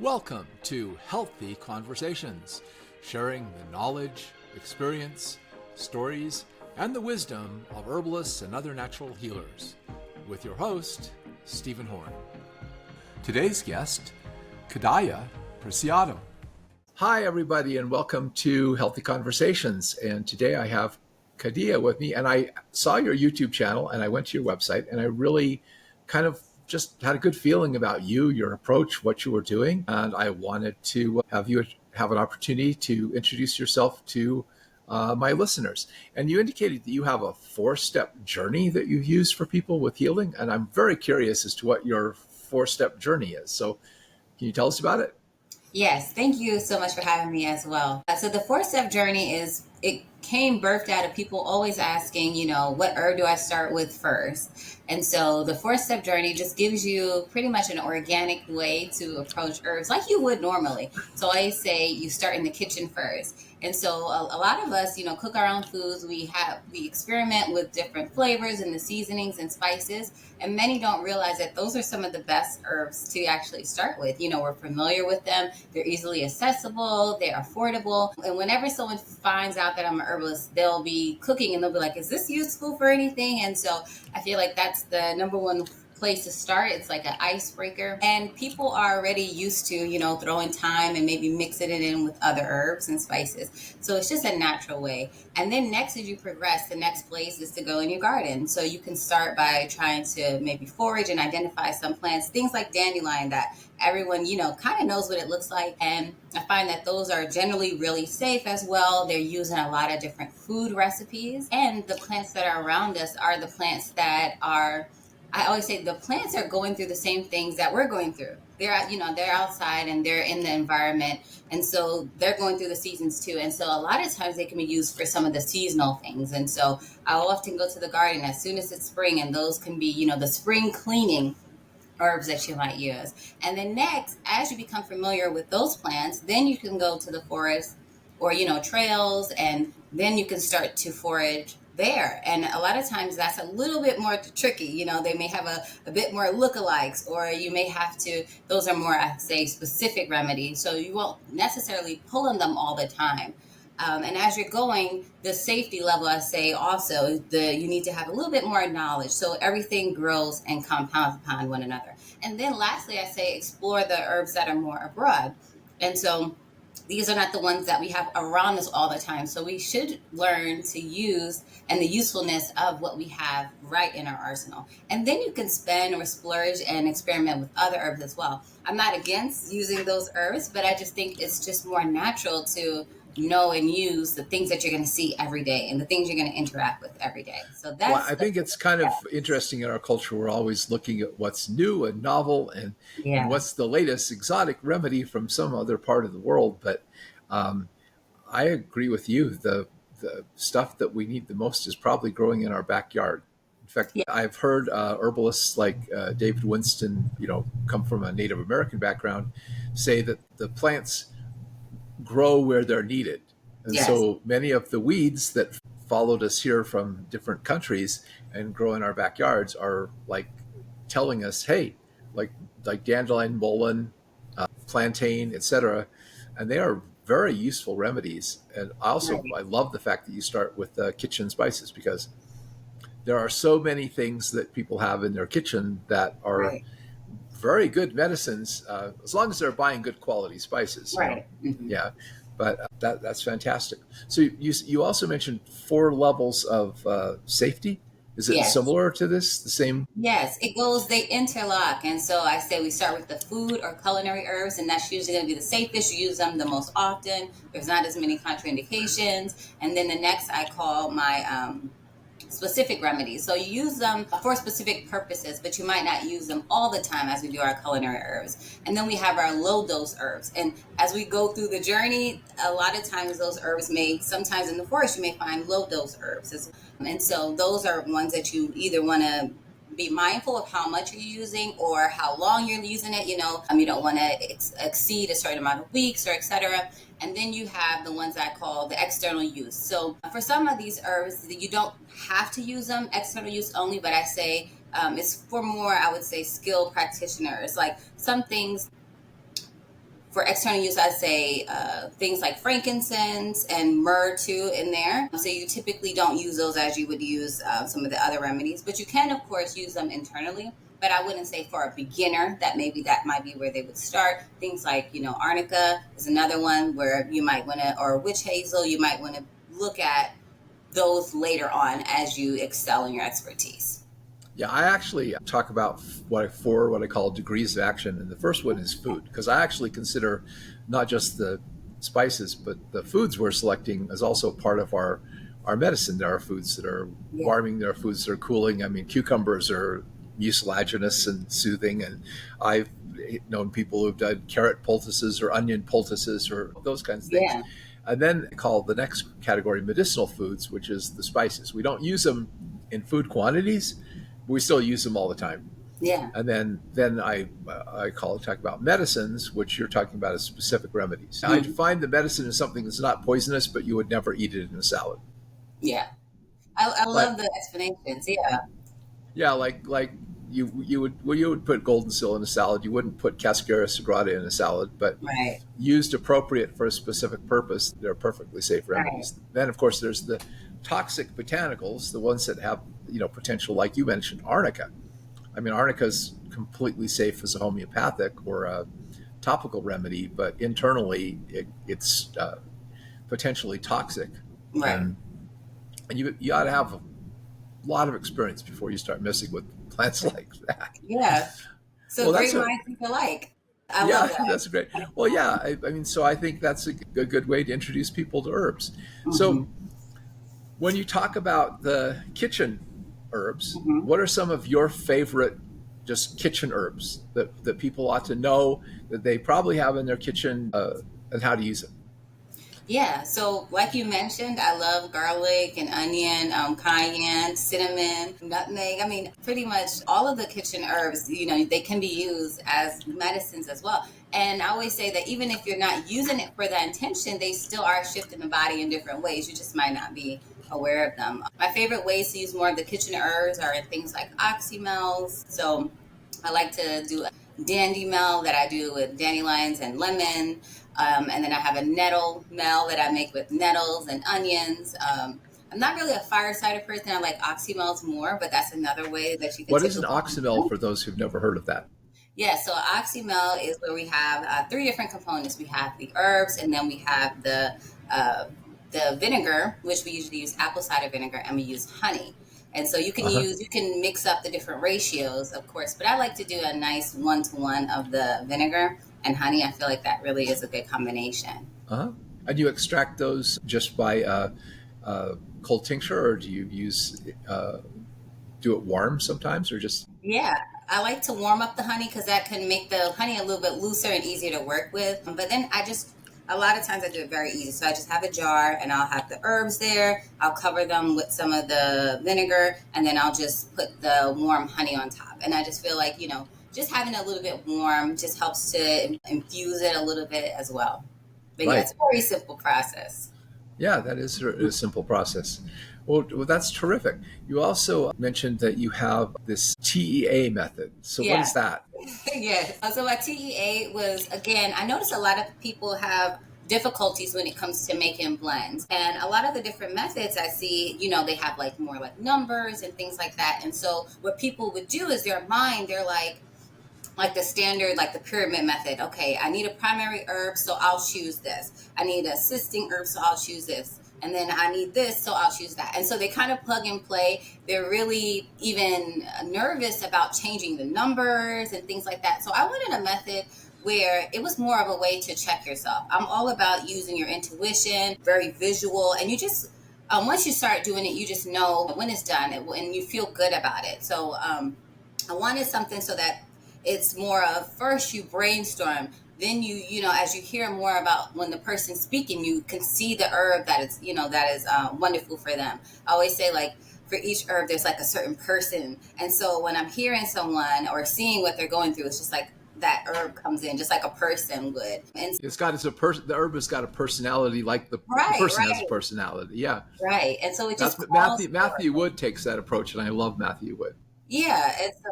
Welcome to Healthy Conversations, sharing the knowledge, experience, stories, and the wisdom of herbalists and other natural healers, with your host, Stephen Horn. Today's guest, KhadiYah Preciado. Hi, everybody, and welcome to Healthy Conversations. And today I have KhadiYah with me, and I saw your YouTube channel, and I went to your website, and I really kind of just had a good feeling about you, your approach, what you were doing. And I wanted to have you have an opportunity to introduce yourself to my listeners. And you indicated that you have a 4-step journey that you've used for people with healing. And I'm very curious as to what your 4-step journey is. So can you tell us about it? Yes, thank you so much for having me as well. So the 4-step journey it came birthed out of people always asking, what herb do I start with first? And so the 4-step journey just gives you pretty much an organic way to approach herbs like you would normally. So I say you start in the kitchen first. And so a lot of us, cook our own foods. We experiment with different flavors and the seasonings and spices. And many don't realize that those are some of the best herbs to actually start with. We're familiar with them. They're easily accessible. They're affordable. And whenever someone finds out that I'm an herbalist, they'll be cooking and they'll be like, is this useful for anything? And so I feel like that's the number one place to start. It's like an icebreaker, and people are already used to throwing thyme and maybe mixing it in with other herbs and spices, so it's just a natural way. And then next, as you progress, the next place is to go in your garden. So you can start by trying to maybe forage and identify some plants, things like dandelion that everyone kind of knows what it looks like. And I find that those are generally really safe as well. They're used in a lot of different food recipes, and the plants that are around us are the plants that are, I always say, the plants are going through the same things that we're going through. They're outside and they're in the environment. And so they're going through the seasons too. And so a lot of times they can be used for some of the seasonal things. And so I'll often go to the garden as soon as it's spring, and those can be, the spring cleaning herbs that you might use. And then next, as you become familiar with those plants, then you can go to the forest or, trails, and then you can start to forage there. And a lot of times that's a little bit more tricky. They may have a bit more lookalikes, or you may have to, those are more, I say, specific remedies. So you won't necessarily pull on them all the time. And as you're going, the safety level, I say also, you need to have a little bit more knowledge. So everything grows and compounds upon one another. And then lastly, I say explore the herbs that are more abroad. And so these are not the ones that we have around us all the time. So we should learn to use and the usefulness of what we have right in our arsenal. And then you can spend or splurge and experiment with other herbs as well. I'm not against using those herbs, but I just think it's just more natural to know and use the things that you're going to see every day and the things you're going to interact with every day. So I think it's kind of interesting in our culture. We're always looking at what's new and novel and what's the latest exotic remedy from some other part of the world. But I agree with you. The stuff that we need the most is probably growing in our backyard. In fact, I've heard herbalists like David Winston, come from a Native American background, say that the plants grow where they're needed. And so many of the weeds that followed us here from different countries and grow in our backyards are like telling us, hey, like dandelion, mullein, plantain, etc. And they are very useful remedies. And I love the fact that you start with kitchen spices, because there are so many things that people have in their kitchen that are very good medicines, as long as they're buying good quality spices. Mm-hmm. Yeah, but that's fantastic. So you also mentioned 4 levels of safety. Is it similar to this? The same? Yes, they interlock. And so I say we start with the food or culinary herbs, and that's usually going to be the safest. You use them the most often. There's not as many contraindications. And then the next I call my specific remedies. So you use them for specific purposes, but you might not use them all the time as we do our culinary herbs. And then we have our low dose herbs. And as we go through the journey, a lot of times those herbs sometimes in the forest, you may find low dose herbs. And so those are ones that you either want to be mindful of how much you're using or how long you're using it. You don't want to exceed a certain amount of weeks or etc. And then you have the ones I call the external use. So for some of these herbs, you don't have to use them external use only, but I say it's for more, I would say, skilled practitioners. Like some things For external use, I'd say things like frankincense and myrrh too in there. So you typically don't use those as you would use some of the other remedies, but you can, of course, use them internally. But I wouldn't say for a beginner that maybe that might be where they would start. Things like, arnica is another one where you might want to, or witch hazel, you might want to look at those later on as you excel in your expertise. Yeah, I actually talk about what I call degrees of action, and the first one is food, because I actually consider not just the spices, but the foods we're selecting as also part of our medicine. There are foods that are warming, there are foods that are cooling. I mean, cucumbers are mucilaginous and soothing, and I've known people who've done carrot poultices or onion poultices or those kinds of things. Yeah. And then call the next category medicinal foods, which is the spices. We don't use them in food quantities, but we still use them all the time. Yeah. And then I talk about medicines, which you're talking about as specific remedies. I define the medicine as something that's not poisonous, but you would never eat it in a salad. Yeah. I love the explanations. Yeah. Yeah, like you would put golden seal in a salad. You wouldn't put Cascara sagrada in a salad, but Right. used appropriate for a specific purpose, they're perfectly safe remedies. Right. Then, of course, there's the toxic botanicals, the ones that have potential, like you mentioned, arnica. I mean, arnica is completely safe as a homeopathic or a topical remedy, but internally it's potentially toxic. Right. And you ought to have a lot of experience before you start messing with plants like that. Yeah. So great minds think alike. I love that. That's great. Well, yeah, I mean, so I think that's a good way to introduce people to herbs. Mm-hmm. So when you talk about the kitchen herbs, what are some of your favorite just kitchen herbs that people ought to know that they probably have in their kitchen and how to use them? Yeah, so like you mentioned, I love garlic and onion, cayenne, cinnamon, nutmeg. I mean, pretty much all of the kitchen herbs, they can be used as medicines as well. And I always say that even if you're not using it for that intention, they still are shifting the body in different ways. You just might not be aware of them. My favorite ways to use more of the kitchen herbs are in things like oxymels. So I like to do a dandy mel that I do with dandelions and lemon. And then I have a nettle mel that I make with nettles and onions. I'm not really a fireside person. I like oxymels more, but that's another way that you can. What is an oxymel for those who've never heard of that? Yeah, so oxymel is where we have 3 different components. We have the herbs, and then we have the vinegar, which we usually use apple cider vinegar, and we use honey. And so you can you can mix up the different ratios, of course, but I like to do a nice 1-to-1 of the vinegar and honey. I feel like that really is a good combination. And you extract those just by cold tincture, or do you use do it warm sometimes, or just? Yeah, I like to warm up the honey because that can make the honey a little bit looser and easier to work with. But then a lot of times I do it very easy. So I just have a jar and I'll have the herbs there. I'll cover them with some of the vinegar, and then I'll just put the warm honey on top. And I just feel like, just having it a little bit warm just helps to infuse it a little bit as well. But yeah, it's a very simple process. Yeah, that is a simple process. Well, that's terrific. You also mentioned that you have this TEA method. So what is that? Yes. So my TEA was, again, I noticed a lot of people have difficulties when it comes to making blends. And a lot of the different methods I see, they have more like numbers and things like that. And so what people would do is they're like the standard, like the pyramid method. Okay, I need a primary herb, so I'll choose this. I need an assisting herb, so I'll choose this. And then I need this, so I'll choose that. And so they kind of plug and play. They're really even nervous about changing the numbers and things like that. So I wanted a method where it was more of a way to check yourself. I'm all about using your intuition, very visual. And you just, once you start doing it, you just know when it's done and you feel good about it. So I wanted something so that it's more of, first you brainstorm, then you as you hear more about when the person's speaking, you can see the herb that is, that is wonderful for them. I always say, for each herb, there's a certain person. And so when I'm hearing someone or seeing what they're going through, it's just that herb comes in just like a person would. And the herb has got a personality, like the person has a personality. Yeah. Right. And so it just Matthew Wood takes that approach, and I love Matthew Wood. Yeah. And so,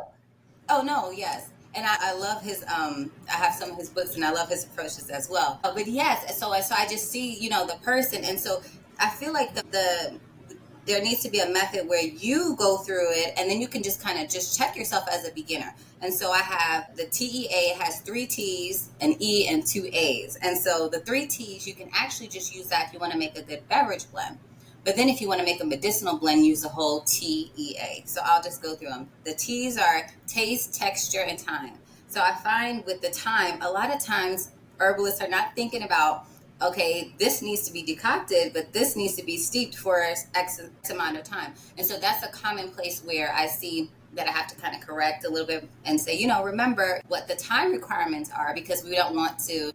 oh no, yes. And I love his I have some of his books and I love his approaches as well. But yes, so I just see, you know, the person, and so I feel like the there needs to be a method where you go through it and then you can just kind of just check yourself as a beginner. And so I have the TEA, it has 3 T's, an E, and 2 A's. And so the 3 T's, you can actually just use that if you want to make a good beverage blend. But then if you want to make a medicinal blend, use the whole TEA. So I'll just go through them. The T's are taste, texture, and time. So I find with the time, a lot of times herbalists are not thinking about, okay, this needs to be decocted, but this needs to be steeped for X amount of time. And so that's a common place where I see that I have to kind of correct a little bit and say, you know, remember what the time requirements are, because we don't want to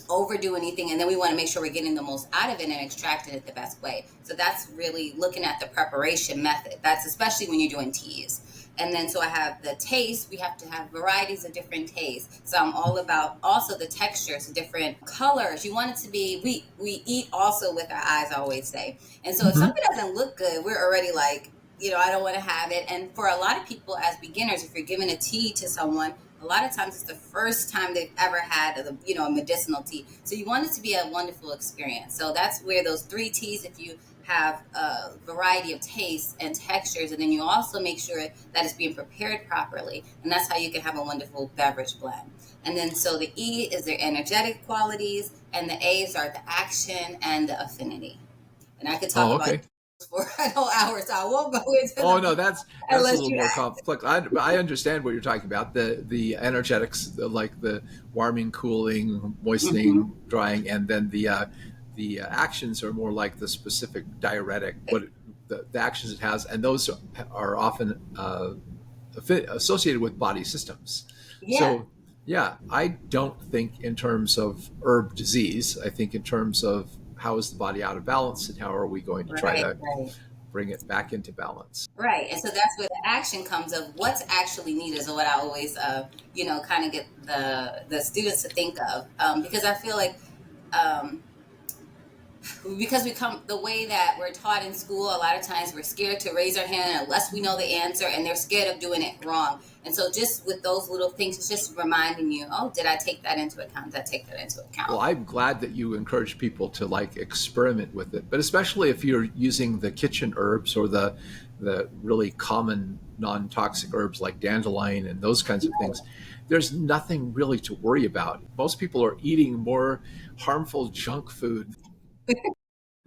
overdo anything, and then we want to make sure we're getting the most out of it and extracting it the best way. So that's really looking at the preparation method. That's especially when you're doing teas. And then so I have the taste. We have to have varieties of different tastes. So I'm all about also the textures, different colors. You want it to be, we eat also with our eyes, I always say. And so if something doesn't look good, we're already like, you know, I don't want to have it. And for a lot of people as beginners, if you're giving a tea to someone, a lot of times it's the first time they've ever had a, you know, a medicinal tea. So you want it to be a wonderful experience. So that's where those 3 T's, if you have a variety of tastes and textures, and then you also make sure that it's being prepared properly. And that's how you can have a wonderful beverage blend. And then so the E is their energetic qualities, and the A's are the action and the affinity. And I could talk about for a whole hour, so I won't go into no, that's a little more complex. I understand what you're talking about. The energetics, like the warming, cooling, moistening, drying, and then the actions are more like the specific diuretic, what the actions it has, and those are often associated with body systems. Yeah. So yeah, I don't think in terms of herb disease. I think in terms of how is the body out of balance and how are we going to try to bring it back into balance. Right. And so that's where the action comes of what's actually needed, is what I always, you know, kind of get the students to think of, because I feel like because we come the way that we're taught in school, a lot of times we're scared to raise our hand unless we know the answer, and they're scared of doing it wrong. And so just with those little things, it's just reminding you, oh, did I take that into account? Did I take that into account? Well, I'm glad that you encourage people to like experiment with it, but especially if you're using the kitchen herbs or the really common non-toxic herbs like dandelion and those kinds of things, there's nothing really to worry about. Most people are eating more harmful junk food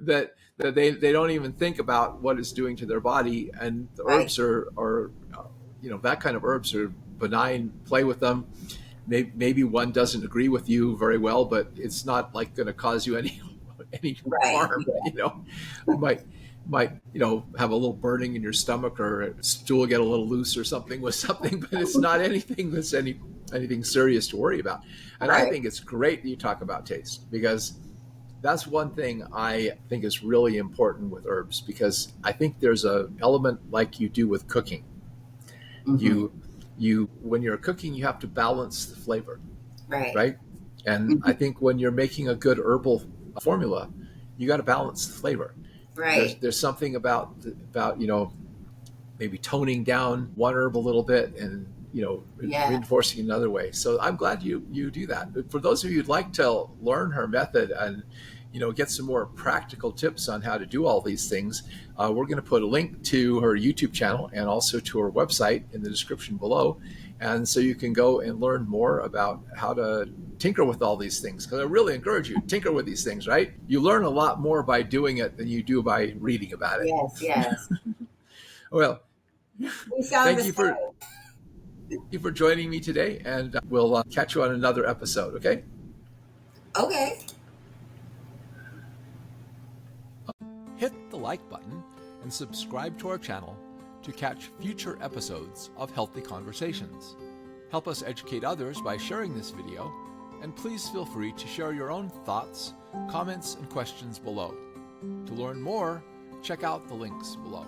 that they don't even think about what it's doing to their body. And the herbs are you know, that kind of herbs are benign. Play with them. Maybe one doesn't agree with you very well, but it's not like going to cause you any harm. You know, you might you know, have a little burning in your stomach, or a stool get a little loose or something with something, but it's not anything that's anything serious to worry about. And I think it's great that you talk about taste, because that's one thing I think is really important with herbs, because I think there's a element like you do with cooking. You when you're cooking, you have to balance the flavor, right? And I think when you're making a good herbal formula, you got to balance the flavor. There's something about you know, maybe toning down one herb a little bit and, you know, reinforcing another way. So I'm glad you do that. But for those of you who'd like to learn her method and, you know, get some more practical tips on how to do all these things, we're going to put a link to her YouTube channel and also to her website in the description below. And so you can go and learn more about how to tinker with all these things, because I really encourage you to tinker with these things, right? You learn a lot more by doing it than you do by reading about it. Yes. Well, thank you for joining me today, and we'll catch you on another episode, okay? Okay. Hit the like button and subscribe to our channel to catch future episodes of Healthy Conversations. Help us educate others by sharing this video, and please feel free to share your own thoughts, comments, and questions below. To learn more, check out the links below.